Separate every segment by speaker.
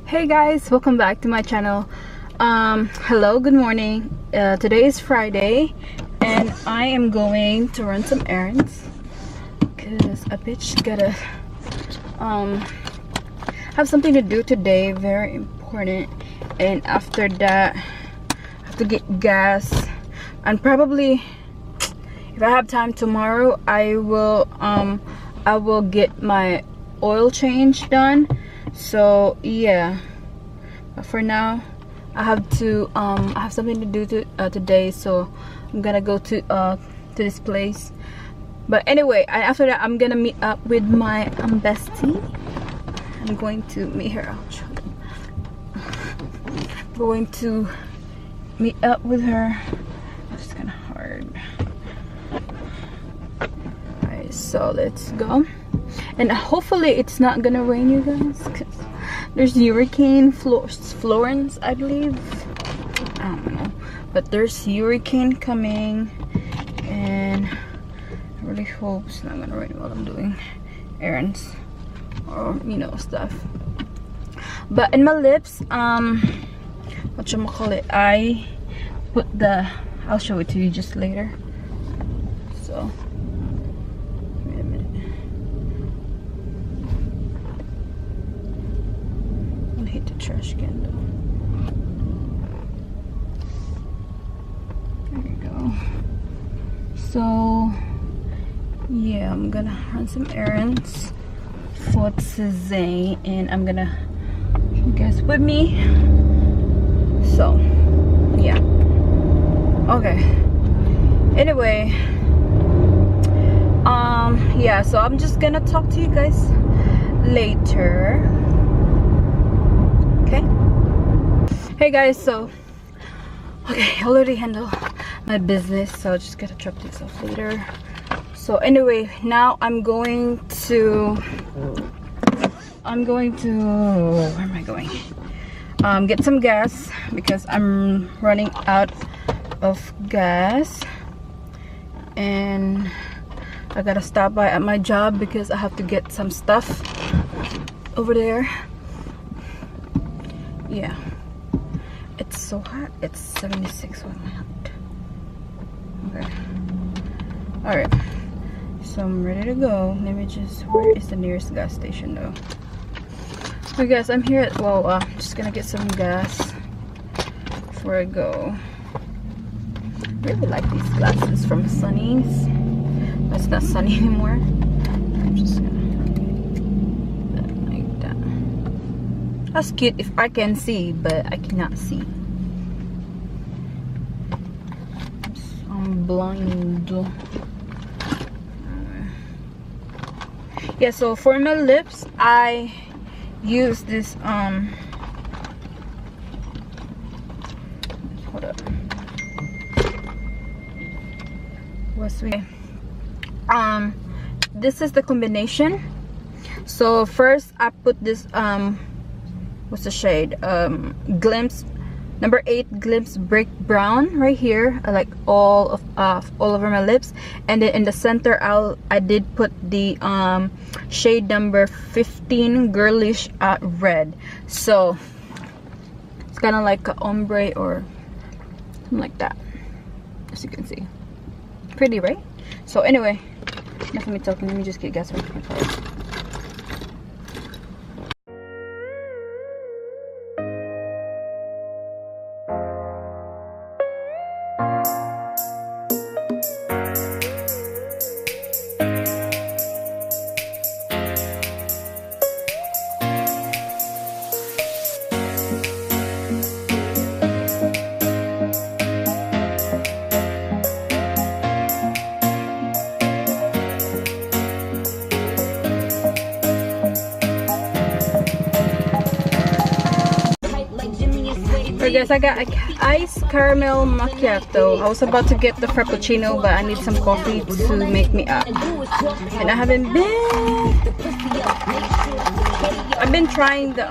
Speaker 1: Hey guys, welcome back to my channel. Hello, good morning. Today is Friday and I am going to run some errands because a bitch gotta have something to do today, very important. And after that I have to get gas, and probably if I have time tomorrow I will get my oil change done. So yeah, but for now I have to I have something to do today, so I'm gonna go to this place. But anyway, after that I'm gonna meet up with my bestie. I'm going to meet her. Going to meet up with her. It's kind of hard. Alright, so let's go. And hopefully it's not gonna rain, you guys, because there's Hurricane Florence, I believe. I don't know, but there's hurricane coming, and I really hope it's not gonna rain while I'm doing errands or stuff. But in my lips, whatchamacallit, I put I'll show it to you just later. So wait a minute. I hate the trash can though. There you go. So yeah, I'm gonna run some errands for today, and I'm gonna you guys with me. So yeah, okay, anyway, yeah, so I'm just gonna talk to you guys later. Okay, hey guys, so okay, I already handled my business, so I just gotta drop this off later. So anyway, now I'm going to where am I going? Get some gas because I'm running out of gas, and I gotta stop by at my job because I have to get some stuff over there. Yeah, it's so hot. It's 76 when I'm out. Okay, all right, so I'm ready to go. Let me just, where is the nearest gas station though? So guys, I'm here at, well, just gonna get some gas before I go. I really like these glasses from Sunny's. But it's not sunny anymore. I'm just gonna like that. That's cute if I can see, but I cannot see. I'm blind. Yeah, so for my lips I use this hold up, this is the combination. So first I put this what's the shade, Glimpse number 8 Glimpse Brick Brown right here. I like all over my lips, and then in the center I did put the shade number 15 Girlish Red. So it's kind of like a ombre or something like that, as you can see. Pretty, right? So anyway, enough of me talking. Let me just get gas from my car. So guys, I got an iced caramel macchiato. I was about to get the frappuccino, but I need some coffee to make me up. And I haven't been trying the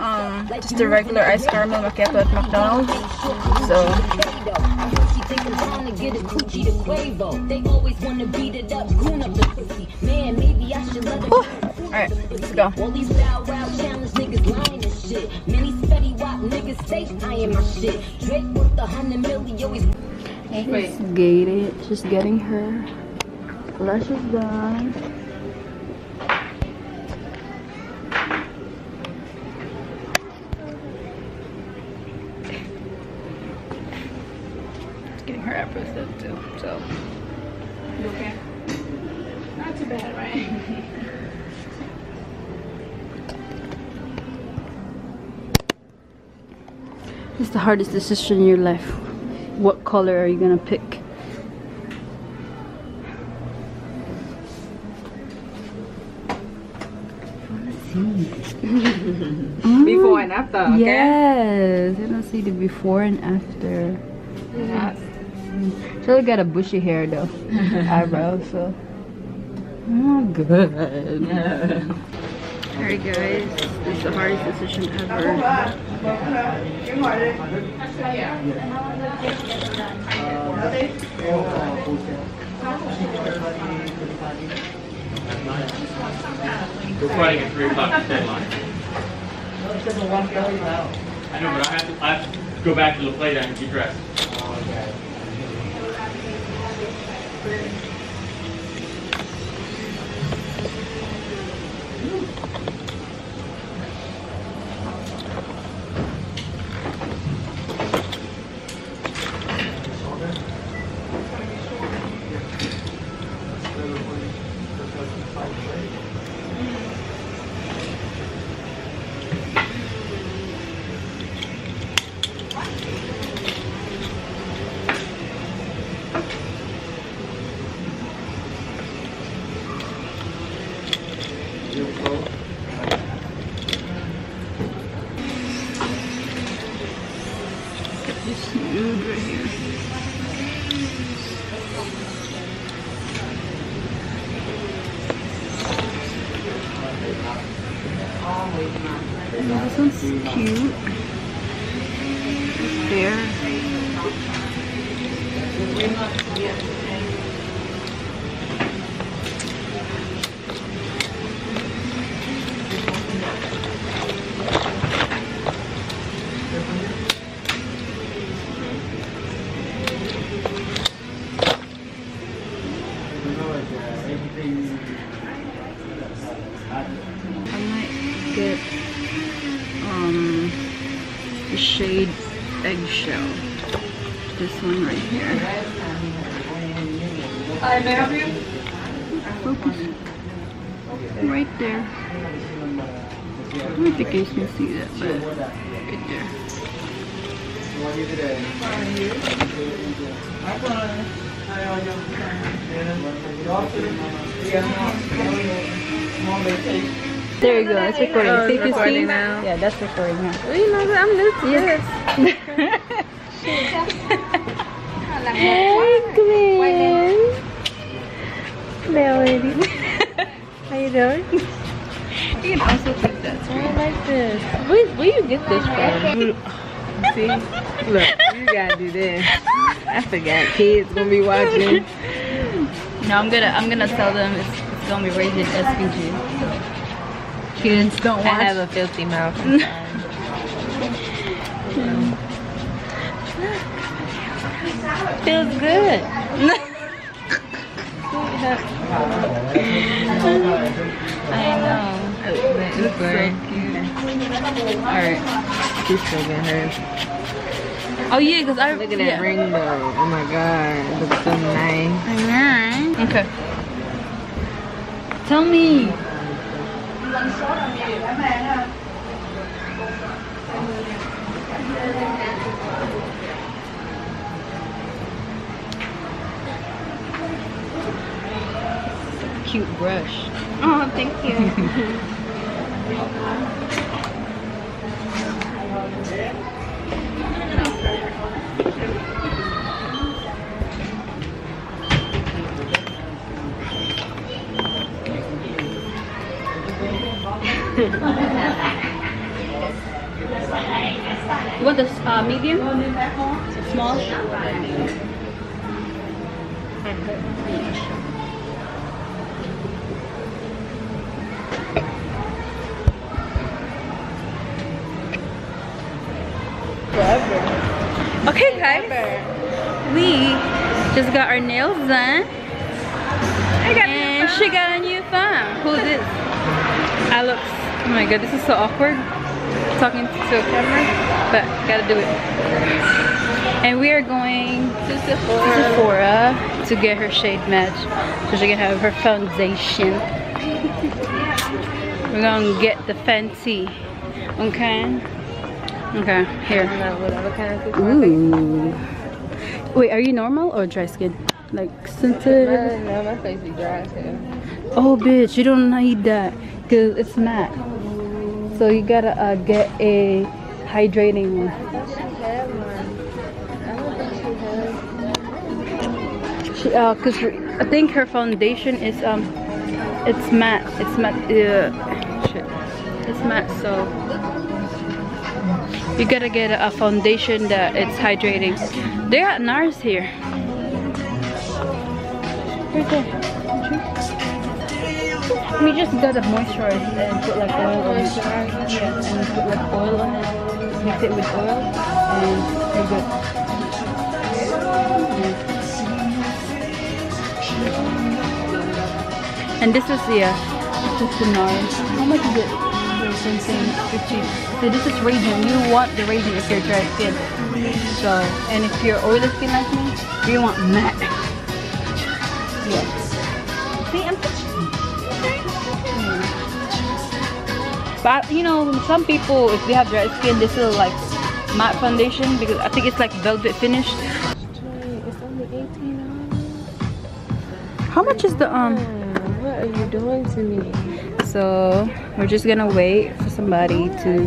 Speaker 1: just the regular iced caramel macchiato at McDonald's. So alright, let's go.
Speaker 2: Niggas say I am my shit. Drake worth 100 million, always.
Speaker 1: It's gated. She's getting her lashes done. Getting her eyebrows done too. So, you okay? Not too bad, right? It's the hardest decision in your life. What color are you gonna pick?
Speaker 3: Before and after, okay?
Speaker 1: Yes, you don't see the before and after.
Speaker 3: Yes.
Speaker 1: She look got a bushy hair though, eyebrows. So, oh, good. Alright, guys, this is the hardest decision ever.
Speaker 4: We're fighting at 3 o'clock deadline. I know, but I have to go back to the play and get dressed.
Speaker 1: This nude right here. This one's cute. It's there. I might get the shade eggshell. This one right here.
Speaker 3: Hi, may I help you?
Speaker 1: Focus. Right there. I don't think you can see that, but right there. There you go, it's recording.
Speaker 3: Oh,
Speaker 1: See
Speaker 3: it's
Speaker 1: if you
Speaker 3: recording
Speaker 1: see?
Speaker 3: now.
Speaker 1: Yeah, that's recording now.
Speaker 3: Well, you know, I'm new to this.
Speaker 1: Hey, Glenn. Hello, lady. How you doing? You can also take that.
Speaker 3: I like this. Where you get this from? See? Look, you gotta do this. I forgot kids gonna be watching.
Speaker 1: No, I'm gonna tell them it's gonna be rated SPG. So kids don't
Speaker 3: I
Speaker 1: watch.
Speaker 3: have a filthy mouth. I'm sorry. Feels good.
Speaker 1: I know.
Speaker 3: It's great.
Speaker 1: Alright.
Speaker 3: She's still getting hers.
Speaker 1: Oh yeah, because I
Speaker 3: Look at that ring though. Oh my god. It looks so nice.
Speaker 1: Okay. Tell me. Cute brush.
Speaker 3: Oh, thank you.
Speaker 1: You want this medium? Small?
Speaker 3: Forever.
Speaker 1: Okay, guys. We just got our nails done. And she got a new phone. Who's this? Alex. Oh my god, this is so awkward. Talking to a camera. But gotta do it. And we are going to Sephora to get her shade match. So she can have her foundation. We're gonna get the fancy. Okay? Okay, here. Ooh. Wait, are you normal or dry skin? Like sensitive?
Speaker 3: No, my face is dry too.
Speaker 1: Oh bitch, you don't need that because it's matte. So you gotta get a hydrating one.
Speaker 3: I thought she had one. I don't think she has.
Speaker 1: Cause I think her foundation is it's matte. It's matte. Shit. It's matte. So you gotta get a foundation that it's hydrating. They got NARS here. Right there. We just gotta moisturize and put like oil on it. Yeah, and put like oil on it. Mix it with oil and you're good. Yeah. And this is the NARS. How much is it? Something 50. So this is radiant. You want the radiant if you're dry skin. So, and if you're oily skin like me, you want matte. Yeah. See, I'm but you know, some people, if they have dry skin, they still like matte foundation because I think it's like velvet finished.
Speaker 3: It's only $18.
Speaker 1: How much is the
Speaker 3: What are you doing to me?
Speaker 1: So we're just gonna wait for somebody to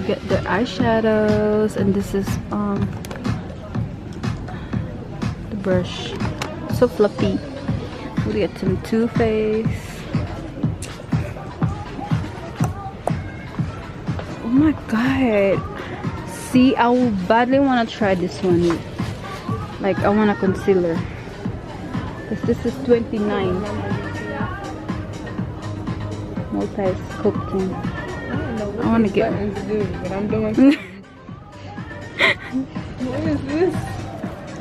Speaker 1: get the eyeshadows, and this is the brush. So fluffy. We get some Too Faced. Oh my god. See, I would badly want to try this one. Like, I want a concealer. Because this is $29. Multi-sculpting. I want to get one.
Speaker 3: But I'm doing something. What is this?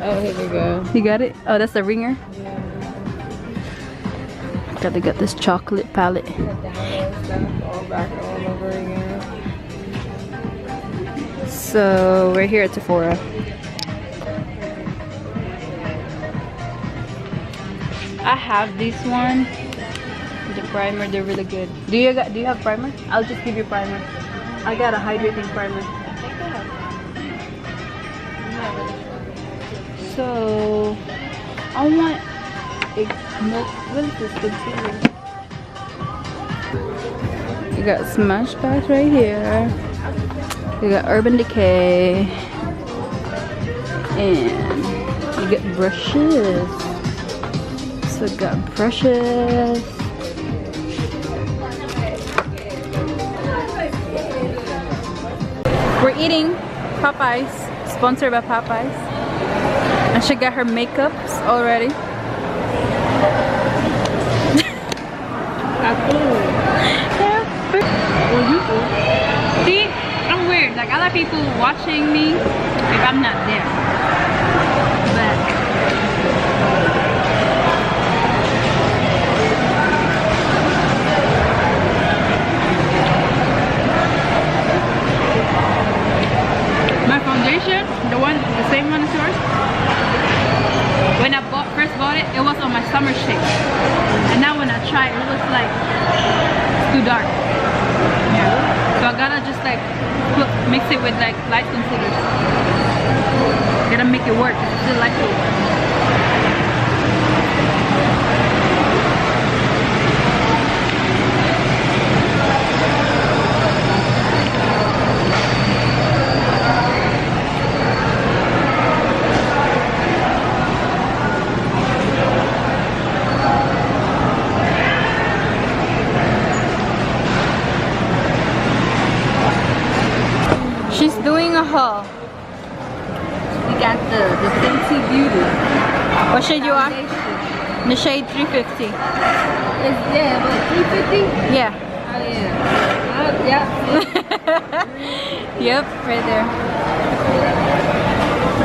Speaker 3: Oh, here we go.
Speaker 1: You got it? Oh, that's the ringer?
Speaker 3: Yeah.
Speaker 1: Gotta get this chocolate palette.
Speaker 3: All back all over again.
Speaker 1: So we're here at Sephora. I have this one, the primer. They're really good. Do you have primer? I'll just give you primer. I got a hydrating primer. So I want a milk. What is this concealer? You got Smashbox right here. You got Urban Decay, and you get brushes. So you got brushes. We're eating Popeyes, sponsored by Popeyes, and she got her makeups already. See, I'm weird. Like, I like people watching me if I'm not there. But my foundation, the same one as yours. When I first bought it, it was on my summer shade, and now when I tried, it was like too dark. Yeah. So I gotta just like mix it with like light concealers. Gotta make it work. It's still light to She's doing a haul. We got the Fenty Beauty. What shade you are? The shade 350.
Speaker 3: It's yeah, but 350?
Speaker 1: Yeah.
Speaker 3: Oh yeah.
Speaker 1: Yep, right there.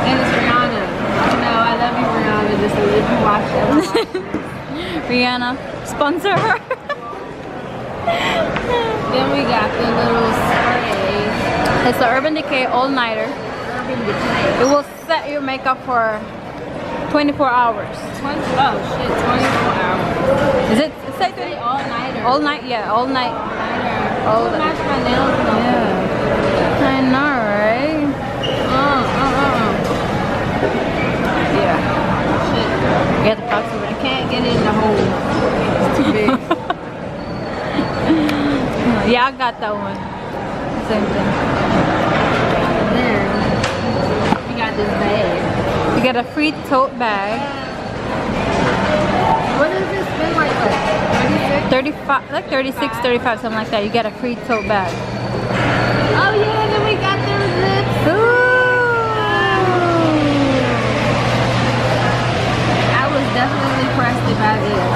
Speaker 3: And it's Rihanna. No, I love you, Rihanna. Just if you watch it.
Speaker 1: Rihanna, sponsor her.
Speaker 3: Then we got the little spray.
Speaker 1: It's the Urban Decay all-nighter.
Speaker 3: Urban Decay.
Speaker 1: It will set your makeup for 24 hours.
Speaker 3: 24 hours.
Speaker 1: Is it? Say
Speaker 3: Say all nighter.
Speaker 1: all night? Yeah, all night.
Speaker 3: Oh, match my nails though.
Speaker 1: Yeah. I know, right? Yeah.
Speaker 3: Shit.
Speaker 1: Get the box over
Speaker 3: I can't get in the hole. It's too big.
Speaker 1: Yeah, I got that one. Same thing.
Speaker 3: Then we got this bag.
Speaker 1: You get a free tote bag.
Speaker 3: What does this spend like?
Speaker 1: 35, like 36, 35, something like that. You get a free tote bag.
Speaker 3: Oh yeah, then we got them zips. I was definitely pressed to buy this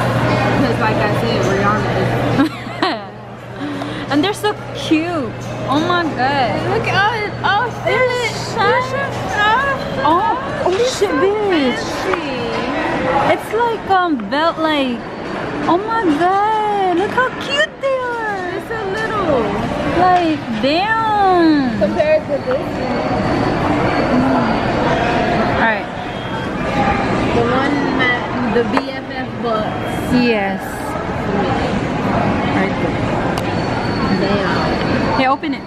Speaker 3: because, like I said, Rihanna is.
Speaker 1: And they're so cute. Oh my god.
Speaker 3: Look at it. Oh, feel it.
Speaker 1: Oh shit, bitch. It's like belt, like, oh my god, look how cute they are.
Speaker 3: It's a little.
Speaker 1: Like, damn.
Speaker 3: Compared to this
Speaker 1: Alright.
Speaker 3: the one the BFF butts.
Speaker 1: Yes.
Speaker 3: Right there. Damn.
Speaker 1: Hey, open it.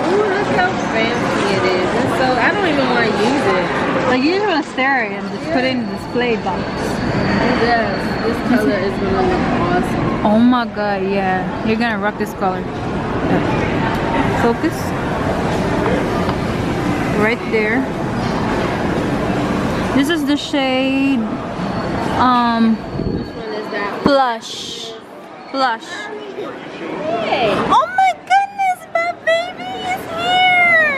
Speaker 3: Ooh, look how fancy it is. And so I don't even want to use it.
Speaker 1: Like, you just want to stare at it and just put it in the display box.
Speaker 3: It does. This color is gonna look awesome.
Speaker 1: Oh my god, yeah. You're gonna rock this color. Yeah. Focus. Right there. This is the shade
Speaker 3: Which one is that?
Speaker 1: Blush. Blush.
Speaker 3: Hey.
Speaker 1: Oh my goodness, my baby is here!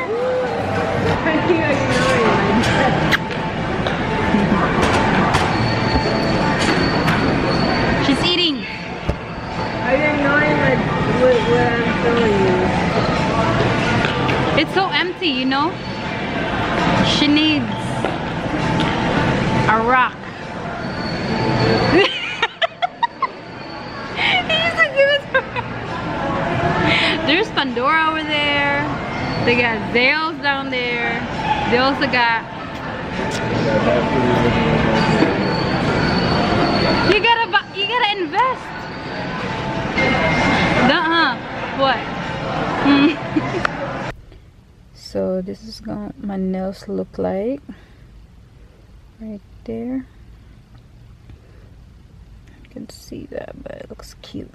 Speaker 1: She's eating.
Speaker 3: Are you ignoring what I'm showing you?
Speaker 1: It's so empty, you know? She needs a rock. There's Pandora over there. They got Zales down there. They also got. You gotta invest. What? So this is gonna my nails look like right there. You can see that, but it looks cute.